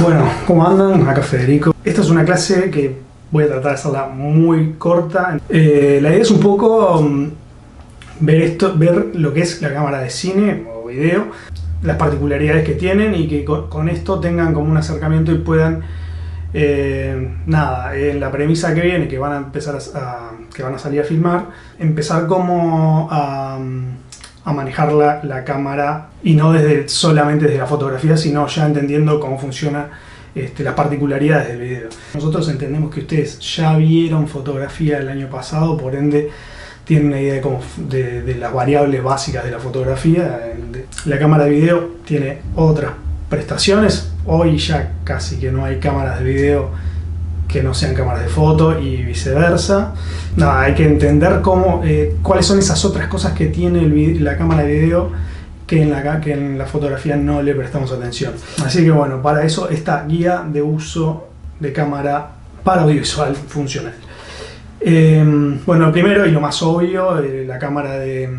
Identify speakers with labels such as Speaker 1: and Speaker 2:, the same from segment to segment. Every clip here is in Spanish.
Speaker 1: Bueno, ¿cómo andan? Acá Federico. Esta es una clase que voy a tratar de hacerla muy corta. La idea es un poco ver lo que es la cámara de cine o video, las particularidades que tienen y que con esto tengan como un acercamiento y puedan, en la premisa que viene, que van a empezar que van a salir a filmar, empezar como a manejar la cámara y no solamente desde la fotografía, sino ya entendiendo cómo funciona las particularidades del video. Nosotros entendemos que ustedes ya vieron fotografía el año pasado, por ende tienen una idea de las variables básicas de la fotografía. La cámara de video tiene otras prestaciones. Hoy ya casi que no hay cámaras de video que no sean cámaras de foto y viceversa. Hay que entender cuáles son esas otras cosas que tiene la cámara de video que en la fotografía no le prestamos atención. Así que bueno, para eso esta guía de uso de cámara para audiovisual funcional. Bueno, lo primero y lo más obvio, la cámara de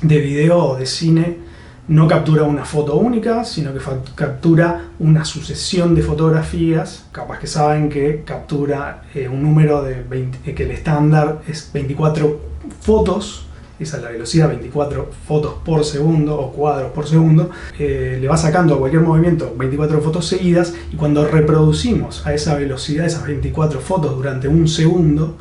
Speaker 1: video o de cine no captura una foto única, sino que captura una sucesión de fotografías. Capaz que saben que captura un número de 20, que el estándar es 24 fotos. Esa es la velocidad, 24 fotos por segundo o cuadros por segundo. Le va sacando a cualquier movimiento 24 fotos seguidas, y cuando reproducimos a esa velocidad esas 24 fotos durante un segundo,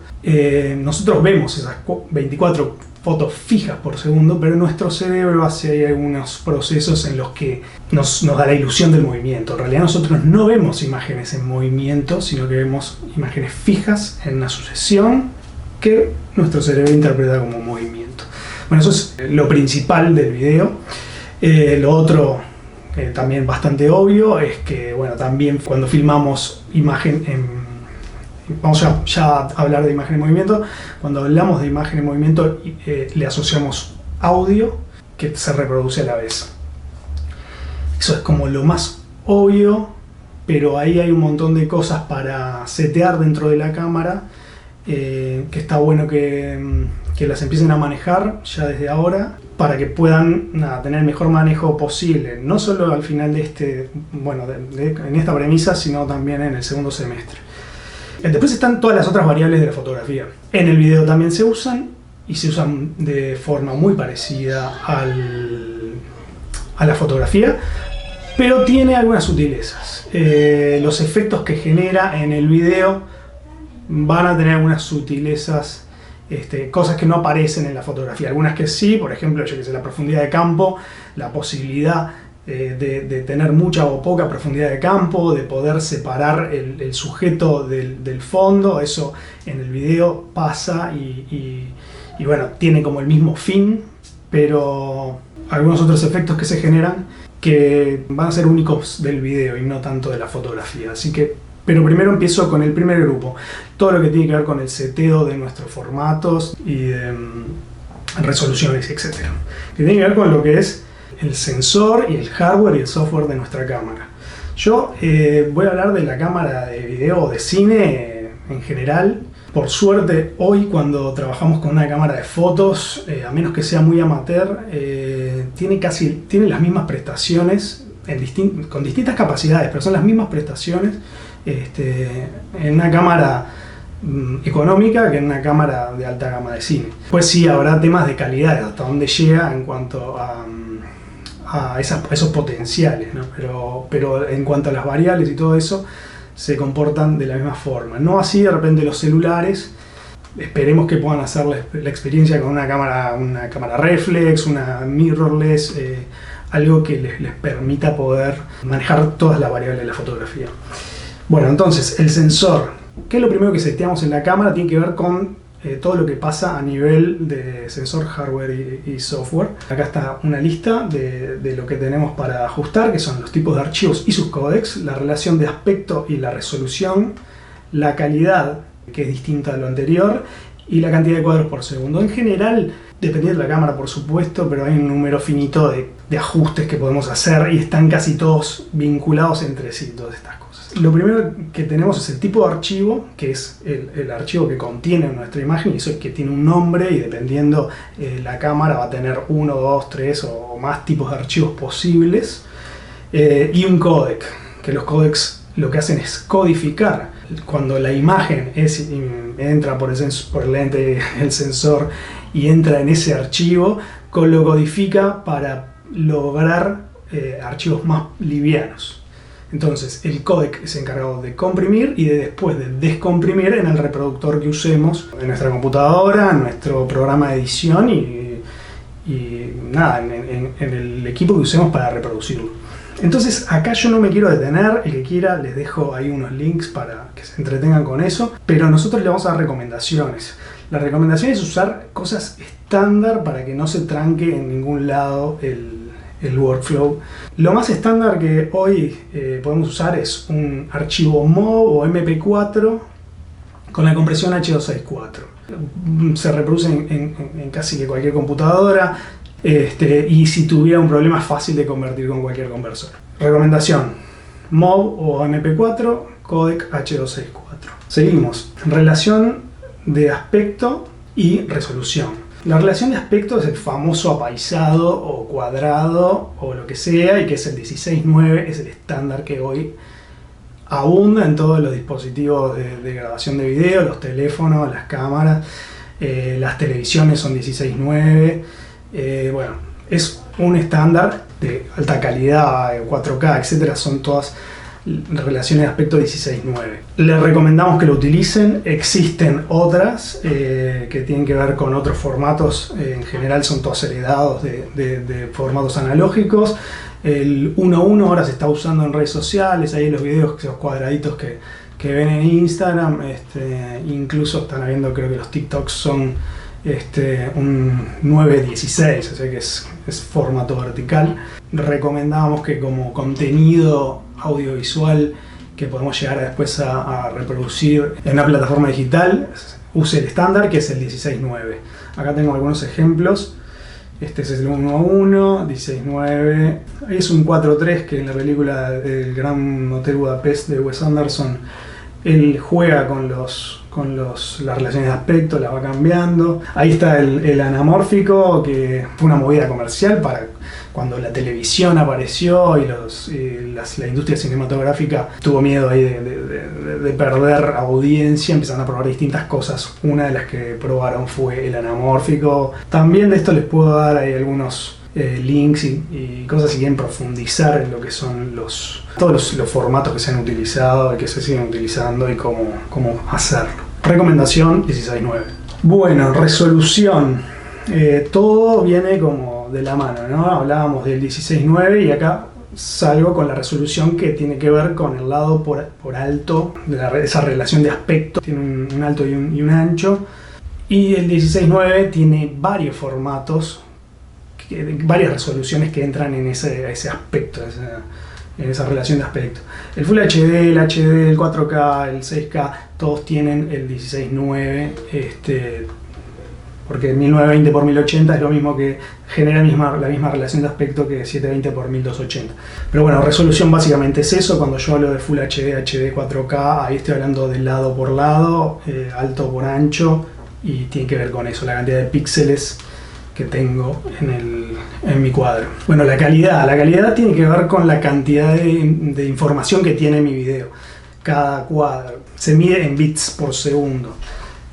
Speaker 1: nosotros vemos esas 24 fotos fijas por segundo, pero nuestro cerebro hace algunos procesos en los que nos da la ilusión del movimiento. En realidad nosotros no vemos imágenes en movimiento, sino que vemos imágenes fijas en una sucesión que nuestro cerebro interpreta como movimiento. Bueno, eso es lo principal del video. Lo otro, también bastante obvio, es que bueno, también cuando filmamos vamos ya a hablar de imagen en movimiento. Cuando hablamos de imagen en movimiento, le asociamos audio que se reproduce a la vez. Eso es como lo más obvio, pero ahí hay un montón de cosas para setear dentro de la cámara, que está bueno que las empiecen a manejar ya desde ahora, para que puedan tener el mejor manejo posible, no solo al final de en esta premisa, sino también en el segundo semestre. Después están todas las otras variables de la fotografía. En el video también se usan, y se usan de forma muy parecida a la fotografía, pero tiene algunas sutilezas. Los efectos que genera en el video van a tener algunas sutilezas, cosas que no aparecen en la fotografía. Algunas que sí, por ejemplo, la profundidad de campo, la posibilidad de tener mucha o poca profundidad de campo, de poder separar el sujeto del fondo. Eso en el video pasa y bueno, tiene como el mismo fin, pero algunos otros efectos que se generan que van a ser únicos del video y no tanto de la fotografía. Pero primero empiezo con el primer grupo, todo lo que tiene que ver con el seteo de nuestros formatos y de resoluciones, etc. Que tiene que ver con lo que es el sensor y el hardware y el software de nuestra cámara. Yo voy a hablar de la cámara de video o de cine en general. Por suerte, hoy cuando trabajamos con una cámara de fotos, a menos que sea muy amateur, tiene las mismas prestaciones con distintas capacidades, pero son las mismas prestaciones en una cámara económica que en una cámara de alta gama de cine. Pues sí, habrá temas de calidad, hasta dónde llega en cuanto a esos potenciales, ¿no? Pero en cuanto a las variables y todo eso, se comportan de la misma forma. No así de repente los celulares. Esperemos que puedan hacer la experiencia con una cámara reflex, una mirrorless, algo que les permita poder manejar todas las variables de la fotografía. Bueno, entonces el sensor, que es lo primero que seteamos en la cámara, tiene que ver con todo lo que pasa a nivel de sensor, hardware y software. Acá está una lista de lo que tenemos para ajustar, que son los tipos de archivos y sus códecs, la relación de aspecto y la resolución, la calidad, que es distinta a lo anterior, y la cantidad de cuadros por segundo. En general, dependiendo de la cámara, por supuesto, pero hay un número finito de ajustes que podemos hacer y están casi todos vinculados entre sí, todas estas cosas. Lo primero que tenemos es el tipo de archivo, que es el archivo que contiene nuestra imagen, y eso es que tiene un nombre, y dependiendo la cámara va a tener 1, 2, 3 o más tipos de archivos posibles, y un códec, que los códecs lo que hacen es codificar. Cuando la imagen entra por el lente, el sensor, y entra en ese archivo, lo codifica para lograr archivos más livianos. Entonces el códec es encargado de comprimir y después de descomprimir en el reproductor que usemos en nuestra computadora, en nuestro programa de edición y nada, en el equipo que usemos para reproducirlo. Entonces acá yo no me quiero detener, el que quiera les dejo ahí unos links para que se entretengan con eso, pero nosotros le vamos a dar recomendaciones. La recomendación es usar cosas estándar para que no se tranque en ningún lado el workflow. Lo más estándar que hoy podemos usar es un archivo MOV o MP4 con la compresión H264. Se reproduce en casi que cualquier computadora, y si tuviera un problema es fácil de convertir con cualquier conversor. Recomendación: MOV o MP4, codec H264. Seguimos. Relación de aspecto y resolución. La relación de aspecto es el famoso apaisado o cuadrado o lo que sea, y que es el 16:9, es el estándar que hoy abunda en todos los dispositivos de grabación de video, los teléfonos, las cámaras, las televisiones son 16:9. Bueno, es un estándar de alta calidad, 4K, etcétera, son todas relaciones de aspecto 16:9. Les recomendamos que lo utilicen. Existen otras que tienen que ver con otros formatos, en general son todos heredados de formatos analógicos. El 1:1 ahora se está usando en redes sociales, ahí en los videos, esos cuadraditos que ven en Instagram, incluso están habiendo, creo que los TikToks son un 9:16, o sea que es formato vertical. Recomendamos que como contenido audiovisual que podemos llegar después a reproducir en una plataforma digital, use el estándar, que es el 16:9. Acá tengo algunos ejemplos. Este es el 1:1, 16:9. Ahí es un 4:3, que en la película El Gran Hotel Budapest de Wes Anderson, él juega con las relaciones de aspecto, las va cambiando. Ahí está el anamórfico, que fue una movida comercial para cuando la televisión apareció y la industria cinematográfica tuvo miedo ahí de perder audiencia, empezaron a probar distintas cosas. Una de las que probaron fue el anamórfico. También de esto les puedo dar ahí algunos links y cosas si quieren profundizar en lo que son todos los formatos que se han utilizado y que se siguen utilizando y cómo hacerlo. Recomendación 16:9. Bueno, resolución. Todo viene como de la mano, ¿no? Hablábamos del 16:9 y acá salgo con la resolución que tiene que ver con el lado por alto de esa relación de aspecto. Tiene un alto y un ancho. Y el 16:9 tiene varios formatos, varias resoluciones que entran en ese aspecto, en esa relación de aspecto. El Full HD, el HD, el 4K, el 6K, todos tienen el 16:9, porque 1920 x 1080 es lo mismo, que genera la misma relación de aspecto que 720 x 1280. Pero bueno, resolución básicamente es eso. Cuando yo hablo de Full HD, HD, 4K, ahí estoy hablando de lado por lado, alto por ancho, y tiene que ver con eso, la cantidad de píxeles que tengo en mi cuadro. Bueno, la calidad tiene que ver con la cantidad de información que tiene mi video. Cada cuadro se mide en bits por segundo.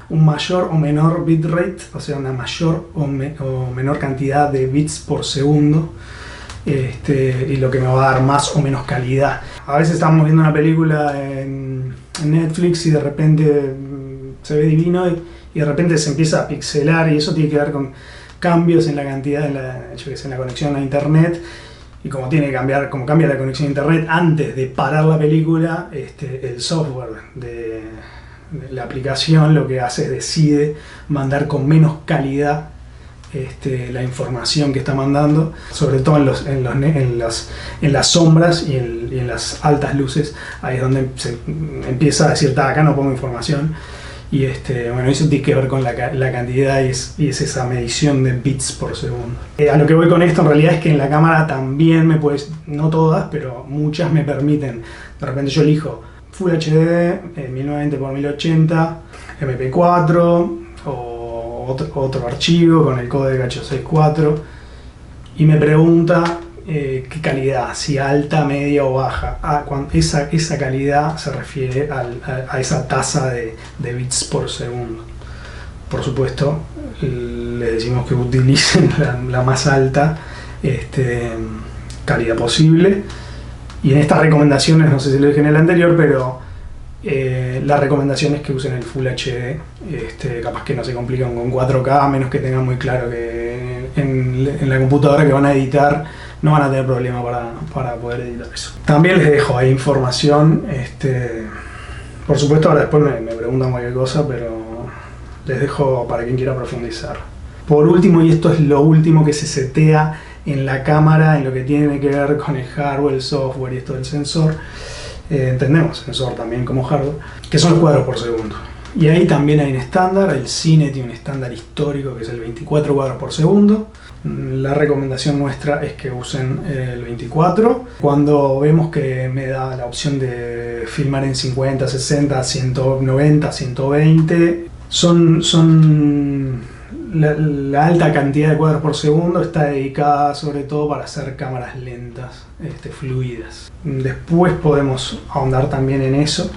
Speaker 1: Un mayor o menor bitrate, o sea, una mayor o menor cantidad de bits por segundo, y lo que me va a dar más o menos calidad. A veces estamos viendo una película en Netflix y de repente se ve divino y de repente se empieza a pixelar, y eso tiene que ver con cambios en la cantidad en la conexión a internet, y como cambia la conexión a internet antes de parar la película, el software de la aplicación lo que hace es decide mandar con menos calidad la información que está mandando, sobre todo en las sombras y en las altas luces. Ahí es donde se empieza a decir, acá no pongo información. Y bueno, eso tiene que ver con la cantidad y es esa medición de bits por segundo. A lo que voy con esto en realidad es que en la cámara también no todas, pero muchas me permiten. De repente yo elijo Full HD, 1920 x 1080, MP4 o otro archivo con el códec H264, y me pregunta qué calidad, si alta, media o baja. Esa calidad se refiere a esa tasa de bits por segundo. Por supuesto, le decimos que utilicen la más alta calidad posible. Y en estas recomendaciones, no sé si lo dije en el anterior, pero la recomendación es que usen el Full HD. Capaz que no se complican con 4K, a menos que tengan muy claro que en la computadora que van a editar no van a tener problema para poder editar eso. También les dejo ahí información. Por supuesto, ahora después me preguntan cualquier cosa, pero les dejo para quien quiera profundizar. Por último, y esto es lo último que se setea en la cámara, en lo que tiene que ver con el hardware, el software y esto del sensor, entendemos sensor también como hardware, que son los cuadros por segundo. Y ahí también hay un estándar, el cine tiene un estándar histórico que es el 24 cuadros por segundo. La recomendación nuestra es que usen el 24. Cuando vemos que me da la opción de filmar en 50, 60, 190, 120, la alta cantidad de cuadros por segundo está dedicada sobre todo para hacer cámaras lentas, fluidas. Después podemos ahondar también en eso,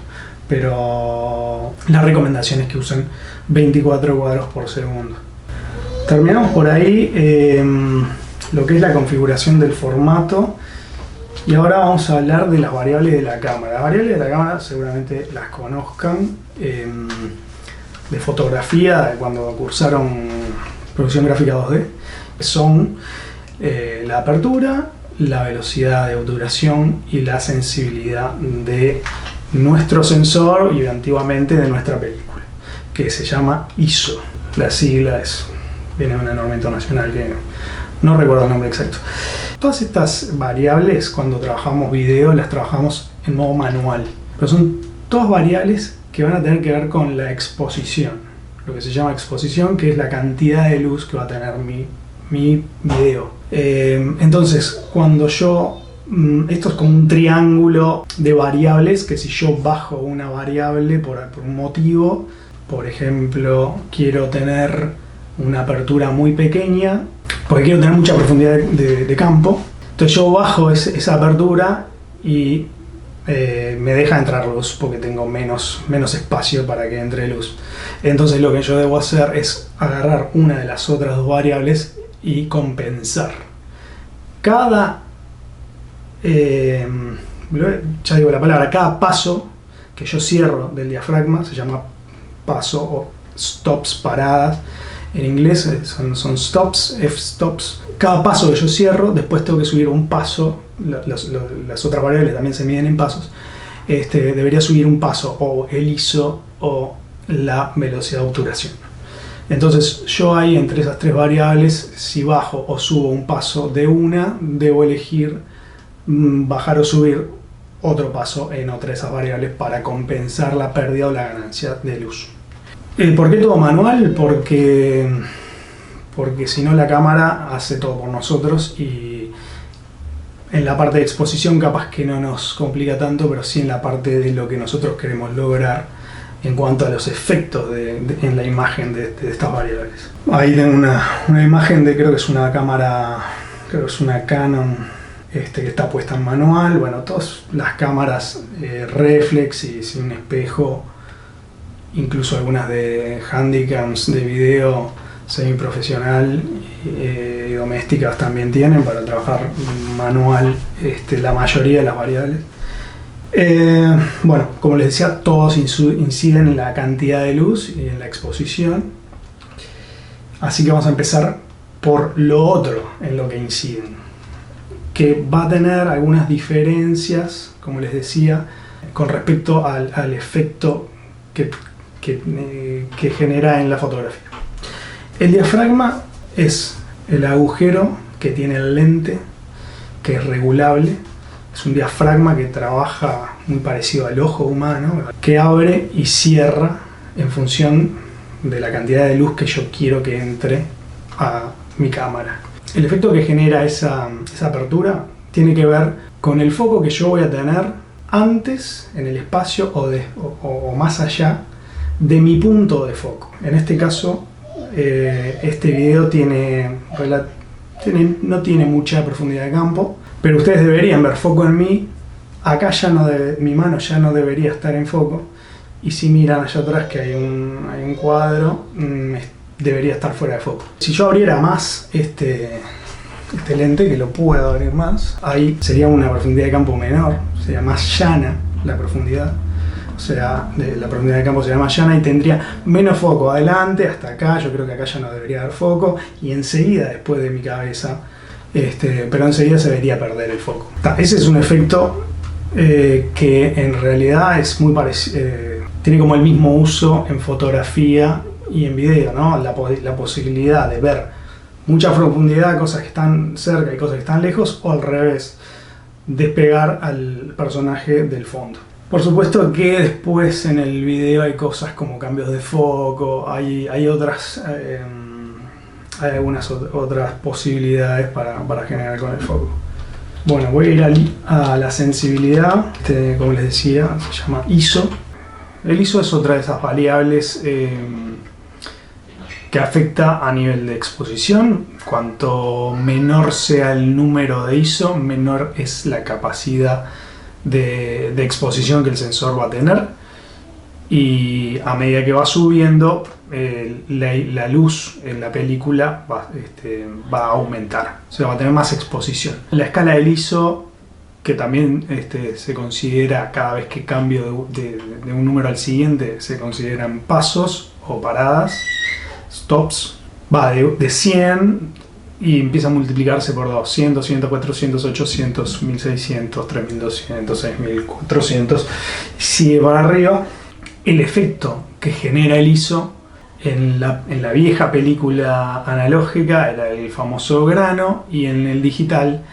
Speaker 1: pero la recomendación es que usen 24 cuadros por segundo. Terminamos por ahí lo que es la configuración del formato, y ahora vamos a hablar de las variables de la cámara. Las variables de la cámara seguramente las conozcan de fotografía, de cuando cursaron producción gráfica 2D. Son la apertura, la velocidad de obturación y la sensibilidad de nuestro sensor, y antiguamente de nuestra película, que se llama ISO. La sigla viene de una norma internacional que no recuerdo el nombre exacto. Todas estas variables, cuando trabajamos video, las trabajamos en modo manual, pero son todas variables que van a tener que ver con la exposición, lo que se llama exposición, que es la cantidad de luz que va a tener mi video. Entonces, cuando esto es como un triángulo de variables, que si yo bajo una variable por un motivo, por ejemplo, quiero tener una apertura muy pequeña, porque quiero tener mucha profundidad de campo, entonces yo bajo esa apertura y me deja entrar luz porque tengo menos espacio para que entre luz. Entonces lo que yo debo hacer es agarrar una de las otras dos variables y compensar. Cada paso que yo cierro del diafragma se llama paso o stops, paradas. En inglés son stops, f-stops. Cada paso que yo cierro, después tengo que subir un paso. Las otras variables también se miden en pasos. Debería subir un paso, o el ISO o la velocidad de obturación. Entonces yo ahí, entre esas tres variables, si bajo o subo un paso de una, debo elegir bajar o subir otro paso en otra de esas variables para compensar la pérdida o la ganancia de luz. ¿Por qué todo manual? Porque si no, la cámara hace todo por nosotros, y en la parte de exposición capaz que no nos complica tanto, pero sí en la parte de lo que nosotros queremos lograr en cuanto a los efectos en la imagen de estas variables. Ahí tengo una imagen de, creo que es una cámara, creo que es una Canon que está puesta en manual. Bueno, todas las cámaras reflex y sin espejo, incluso algunas de handycams de video semiprofesional y domésticas también tienen para trabajar manual la mayoría de las variables. Bueno, como les decía, todos inciden en la cantidad de luz y en la exposición, así que vamos a empezar por lo otro en lo que inciden, que va a tener algunas diferencias, como les decía, con respecto al efecto que genera en la fotografía. El diafragma es el agujero que tiene el lente, que es regulable. Es un diafragma que trabaja muy parecido al ojo humano, que abre y cierra en función de la cantidad de luz que yo quiero que entre a mi cámara. El efecto que genera esa apertura tiene que ver con el foco que yo voy a tener antes en el espacio o más allá de mi punto de foco. En este caso, este video tiene no tiene mucha profundidad de campo, pero ustedes deberían ver foco en mí. Acá ya mi mano ya no debería estar en foco, y si miran allá atrás que hay un cuadro, debería estar fuera de foco. Si yo abriera más este lente, que lo puedo abrir más, ahí sería una profundidad de campo menor, sería más llana la profundidad. O sea, la profundidad de campo sería más llana y tendría menos foco adelante hasta acá. Yo creo que acá ya no debería haber foco, y enseguida después de mi cabeza, pero enseguida se debería perder el foco. Ese es un efecto que en realidad es muy parecido, tiene como el mismo uso en fotografía y en video, ¿no? La posibilidad de ver mucha profundidad, cosas que están cerca y cosas que están lejos, o al revés, despegar al personaje del fondo. Por supuesto que después en el video hay cosas como cambios de foco, hay otras, hay algunas otras posibilidades para generar con el foco. Bueno, voy a ir a la sensibilidad, como les decía, se llama ISO. El ISO es otra de esas variables que afecta a nivel de exposición. Cuanto menor sea el número de ISO, menor es la capacidad de exposición que el sensor va a tener, y a medida que va subiendo, la luz en la película va a aumentar, o sea, va a tener más exposición. La escala del ISO, que también se considera, cada vez que cambio de un número al siguiente, se consideran pasos o paradas, stops, va de 100 y empieza a multiplicarse por 200, 200, 400, 800, 1600, 3200, 6400, sigue para arriba. El efecto que genera el ISO en la vieja película analógica era el famoso grano, y en el digital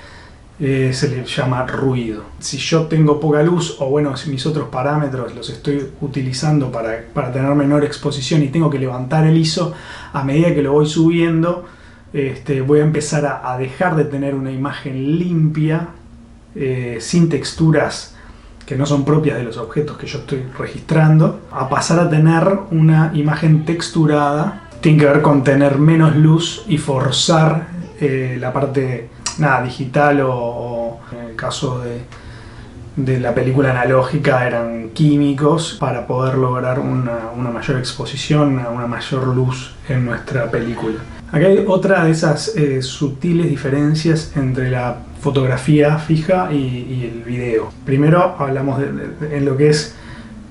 Speaker 1: se le llama ruido. Si yo tengo poca luz, o bueno, si mis otros parámetros los estoy utilizando para tener menor exposición y tengo que levantar el ISO, a medida que lo voy subiendo, voy a empezar a dejar de tener una imagen limpia, sin texturas que no son propias de los objetos que yo estoy registrando, a pasar a tener una imagen texturada. Tiene que ver con tener menos luz y forzar la parte digital, o en el caso de la película analógica eran químicos, para poder lograr una mayor exposición, una mayor luz en nuestra película. Acá hay otra de esas sutiles diferencias entre la fotografía fija y el video. Primero hablamos en lo que es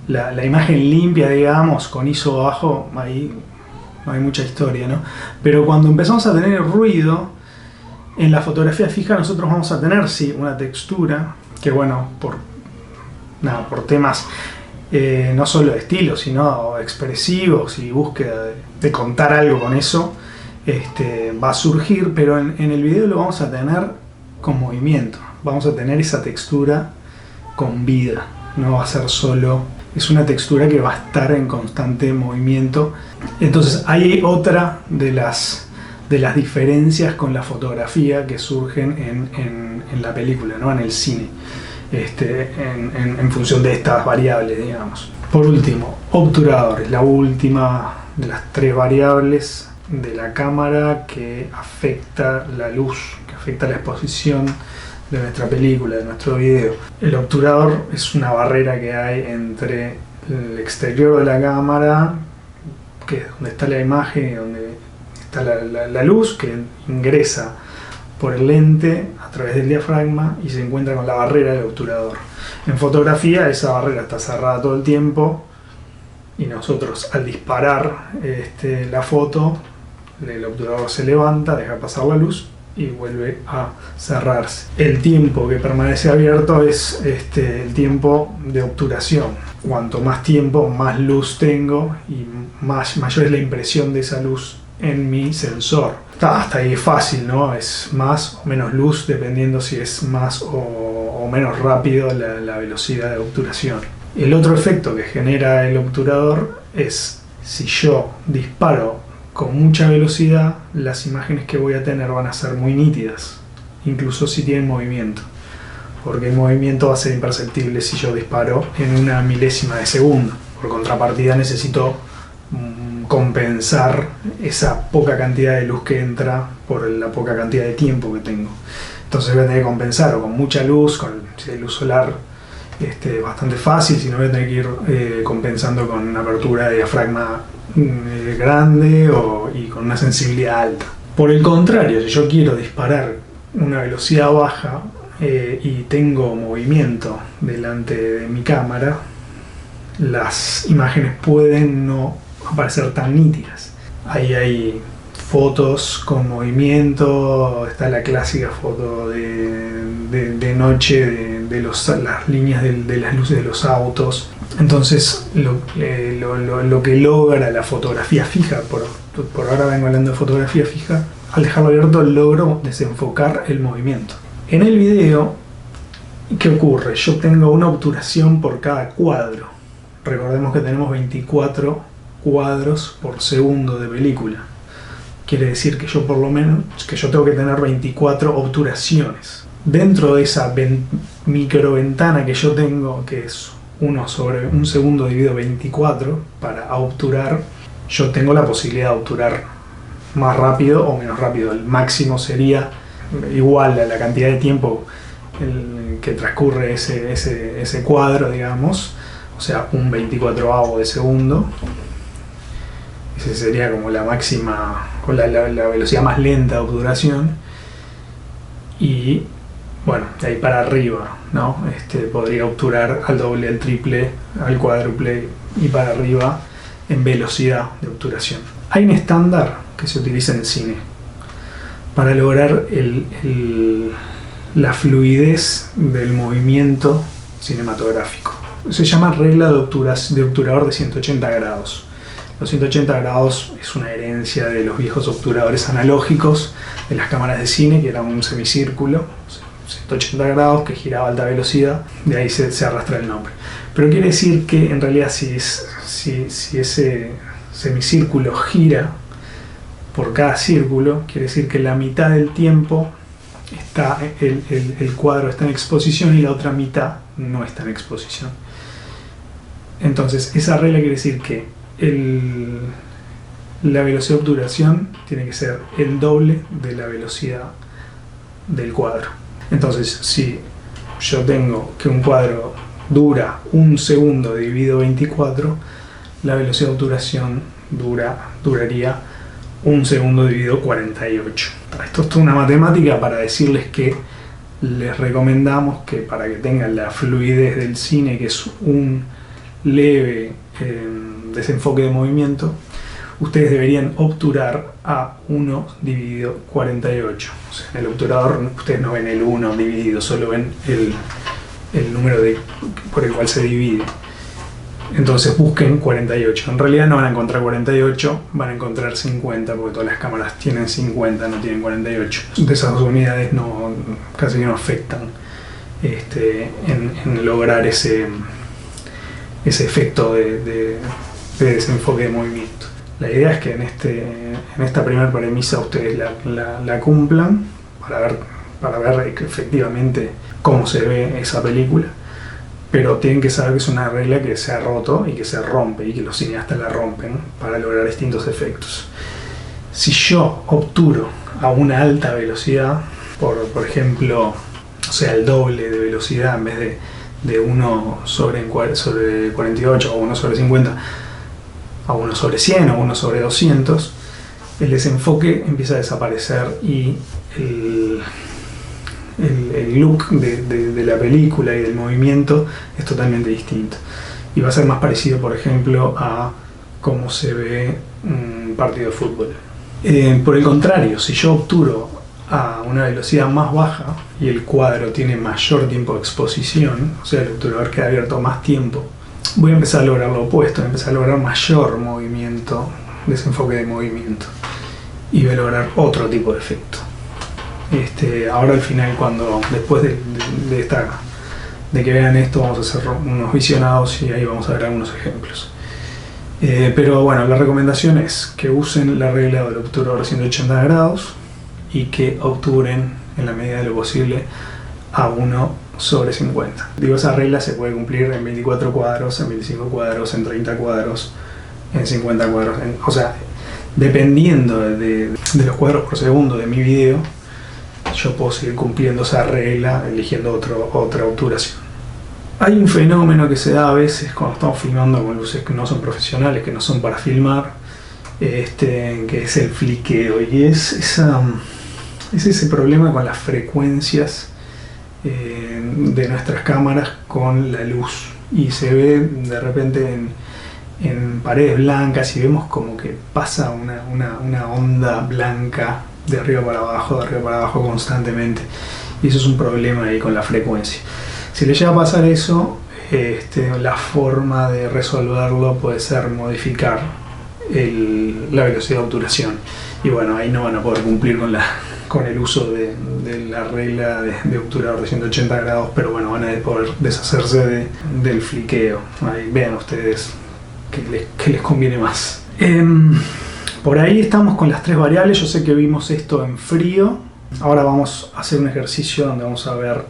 Speaker 1: la imagen limpia, digamos, con ISO bajo. Ahí no hay mucha historia, ¿no? Pero cuando empezamos a tener ruido, en la fotografía fija nosotros vamos a tener, sí, una textura, que bueno, por temas no solo de estilo, sino expresivos y búsqueda de contar algo con eso, va a surgir, pero en el video lo vamos a tener con movimiento, vamos a tener esa textura con vida, no va a ser solo, es una textura que va a estar en constante movimiento. Entonces hay otra de las diferencias con la fotografía que surgen en la película, ¿no? En el cine, en función de estas variables, digamos. Por último, obturador es la última de las tres variables de la cámara que afecta la luz, que afecta la exposición de nuestra película, de nuestro video. El obturador es una barrera que hay entre el exterior de la cámara, que es donde está la imagen y donde está la luz, que ingresa por el lente a través del diafragma y se encuentra con la barrera del obturador. En fotografía esa barrera está cerrada todo el tiempo, y nosotros al disparar la foto, el obturador se levanta, deja pasar la luz y vuelve a cerrarse. El tiempo que permanece abierto es el tiempo de obturación. Cuanto más tiempo, más luz tengo y mayor es la impresión de esa luz en mi sensor. Hasta ahí es fácil, ¿no? Es más o menos luz dependiendo si es más o menos rápido la velocidad de obturación. El otro efecto que genera el obturador es, si yo disparo con mucha velocidad, las imágenes que voy a tener van a ser muy nítidas, incluso si tienen movimiento, porque el movimiento va a ser imperceptible si yo disparo en una milésima de segundo. Por contrapartida necesito compensar esa poca cantidad de luz que entra por la poca cantidad de tiempo que tengo. Entonces voy a tener que compensar o con mucha luz, si hay luz solar bastante fácil, si no voy a tener que ir compensando con una apertura de diafragma grande y con una sensibilidad alta. Por el contrario, si yo quiero disparar una velocidad baja y tengo movimiento delante de mi cámara, las imágenes pueden no aparecer tan nítidas. Ahí hay fotos con movimiento, está la clásica foto de noche de las líneas de las luces de los autos. Entonces lo que logra la fotografía fija, por ahora vengo hablando de fotografía fija, al dejarlo abierto logro desenfocar el movimiento. En el video, ¿qué ocurre? Yo tengo una obturación por cada cuadro. Recordemos que tenemos 24 cuadros por segundo de película. Quiere decir que yo tengo que tener 24 obturaciones. Dentro de esa microventana que yo tengo, que es 1 sobre un segundo dividido 24, para obturar, yo tengo la posibilidad de obturar más rápido o menos rápido. El máximo sería igual a la cantidad de tiempo que transcurre ese cuadro, digamos, o sea, un 24avo de segundo. Ese sería como la máxima, o la velocidad más lenta de obturación. Y bueno, de ahí para arriba, ¿no? Podría obturar al doble, al triple, al cuádruple y para arriba en velocidad de obturación. Hay un estándar que se utiliza en cine para lograr la fluidez del movimiento cinematográfico. Se llama regla de obturador de 180 grados. Los 180 grados es una herencia de los viejos obturadores analógicos de las cámaras de cine, que era un semicírculo, 180 grados, que giraba a alta velocidad, de ahí se arrastra el nombre. Pero quiere decir que en realidad si ese semicírculo gira por cada círculo, quiere decir que la mitad del tiempo el cuadro está en exposición y la otra mitad no está en exposición. Entonces esa regla quiere decir que la velocidad de obturación tiene que ser el doble de la velocidad del cuadro. Entonces, si yo tengo que un cuadro dura un segundo dividido 24, la velocidad de obturación duraría un segundo dividido 48. Esto es toda una matemática para decirles que les recomendamos que para que tengan la fluidez del cine, que es un leve desenfoque de movimiento, ustedes deberían obturar a 1 dividido 48. O sea, en el obturador ustedes no ven el 1 dividido, solo ven el número por el cual se divide. Entonces busquen 48. En realidad no van a encontrar 48, van a encontrar 50, porque todas las cámaras tienen 50, no tienen 48. De esas dos unidades casi que no afectan en lograr ese efecto de desenfoque de movimiento. La idea es que en esta primera premisa ustedes la cumplan para ver efectivamente cómo se ve esa película, pero tienen que saber que es una regla que se ha roto y que se rompe y que los cineastas la rompen para lograr distintos efectos. Si yo obturo a una alta velocidad, por ejemplo, o sea, el doble de velocidad, en vez de 1 sobre 48 o 1 sobre 50 a 1 sobre 100 o 1 sobre 200, el desenfoque empieza a desaparecer y el look de la película y del movimiento es totalmente distinto. Y va a ser más parecido, por ejemplo, a cómo se ve un partido de fútbol. Por el contrario, si yo obturo a una velocidad más baja y el cuadro tiene mayor tiempo de exposición, o sea, el obturador queda abierto más tiempo, voy a empezar a lograr lo opuesto, voy a empezar a lograr mayor movimiento, desenfoque de movimiento, y voy a lograr otro tipo de efecto. Ahora al final, después de que vean esto, vamos a hacer unos visionados y ahí vamos a ver algunos ejemplos. Pero bueno, la recomendación es que usen la regla del obturador de 180 grados y que obturen en la medida de lo posible a 1 sobre 50. Digo, esa regla se puede cumplir en 24 cuadros, en 25 cuadros, en 30 cuadros, en 50 cuadros. O sea, dependiendo de los cuadros por segundo de mi video, yo puedo seguir cumpliendo esa regla eligiendo otra obturación. Hay un fenómeno que se da a veces cuando estamos filmando con luces que no son profesionales, que no son para filmar, que es el fliqueo, y es ese problema con las frecuencias de nuestras cámaras con la luz, y se ve de repente en paredes blancas y vemos como que pasa una onda blanca de arriba para abajo constantemente, y eso es un problema ahí con la frecuencia. Si le llega a pasar eso, la forma de resolverlo puede ser modificar la velocidad de obturación, y bueno, ahí no van a poder cumplir con el uso de la regla de obturador de 180 grados, pero bueno, van a poder deshacerse del fliqueo. Ahí vean ustedes qué les conviene más. Por ahí estamos con las 3 variables. Yo sé que vimos esto en frío. Ahora vamos a hacer un ejercicio donde vamos a ver,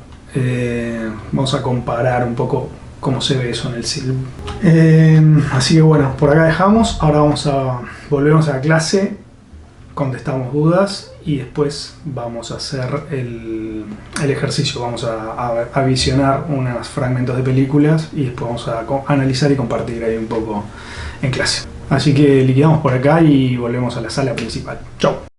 Speaker 1: vamos a comparar un poco cómo se ve eso en el SILB. Así que bueno, por acá dejamos. Ahora volvemos a la clase, contestamos dudas y después vamos a hacer el ejercicio. Vamos a visionar unos fragmentos de películas y después vamos a analizar y compartir ahí un poco en clase. Así que liquidamos por acá y volvemos a la sala principal. Chau.